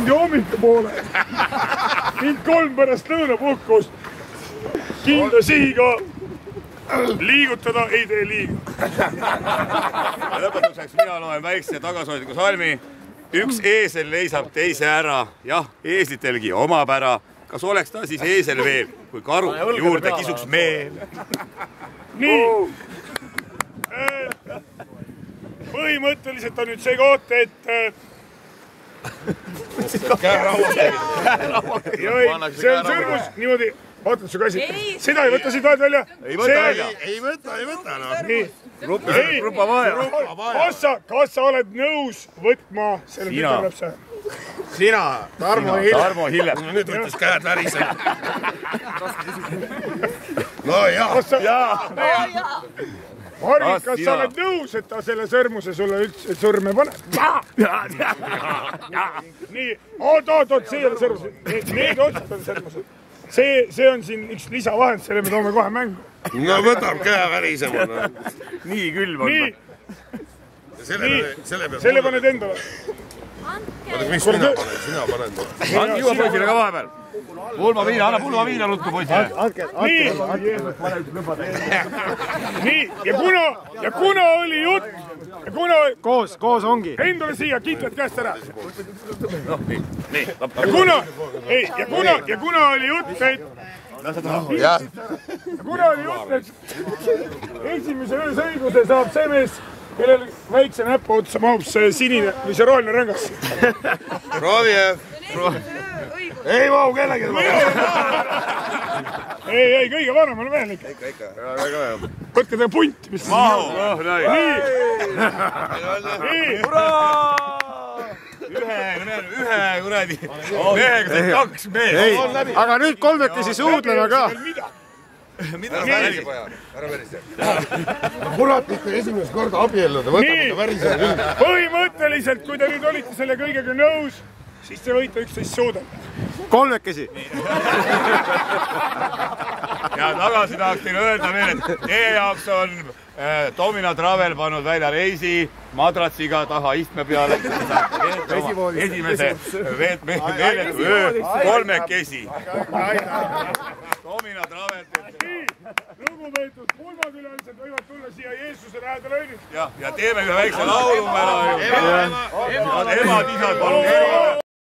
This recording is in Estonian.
tundi hommikupoole. Mind 3 pärast lõunapuhkust. Kindla sihiga liigutada ei tee liiga. Lõpetuseks mina loen väikse tagasihoidliku salmi. Üks eesel leisab teise ära. Jah, eeslitelgi omab ära. Kas oleks ta siis eesel veel, kui karu juurde kisuks meel? Nii. Põhimõtteliselt on nüüd see koht, et see on sõrmus niimoodi, vaatad su käsi, seda ei võta siit vahet välja? Ei võta välja. Ei võta. Rupa vaja. Kas sa oled nõus võtma selle tütarlapse? Sina, Tarmo Hillep. Nüüd võttis käed värisema. No jaa. Harri, kas sa oled nõus, et ta selle sõrmuse sulle üldse sõrme paneb? Nii, oot, see ei ole sõrmus. Need otsad on sõrmused. See on siin üks lisavahend, selle me toome kohe mängu. No võtab käe värisema. Nii külm on. Nii, selle paned endale. Mis mina panen? Juua poisile ka vahepeal. Anna pulmaviina ruttu poisile. Nii, ja kuna oli jutt, Koos ongi. endale siia kitled käest ära. Ja kuna oli jutt, et esimese öösõiguse saab see mees, kellel väikse näpu otsa mahub see sinine või see roheline rängas. Rovjev. Ei mahu kellegi. Ei, kõige vanemale mehele ikka. Võtke teie punt, mis Mahu. Nii. Ühe kuradi mehega saab 2 meest. Aga nüüd kolmekesi suudleme ka. Mida sa räägid? Kurat, ikka esimest korda abielluda. Võtab värisema küll. Põhimõtteliselt, kui te nüüd olite selle kõigega nõus, siis te võite üksteist suudata. Kolmekesi. Ja tagasi tahaks teile öelda veel, et teie jaoks on Domina Travel pannud välja reisi madratsiga taha istme peale. Esimese kolmekesi. Domina Travel. Lugupeetud pulmakülalised võivad tulla siia Jeesuse lähedale õnnitama. Ja teeme ühe väikse laulu ära. Emad, isad, palun.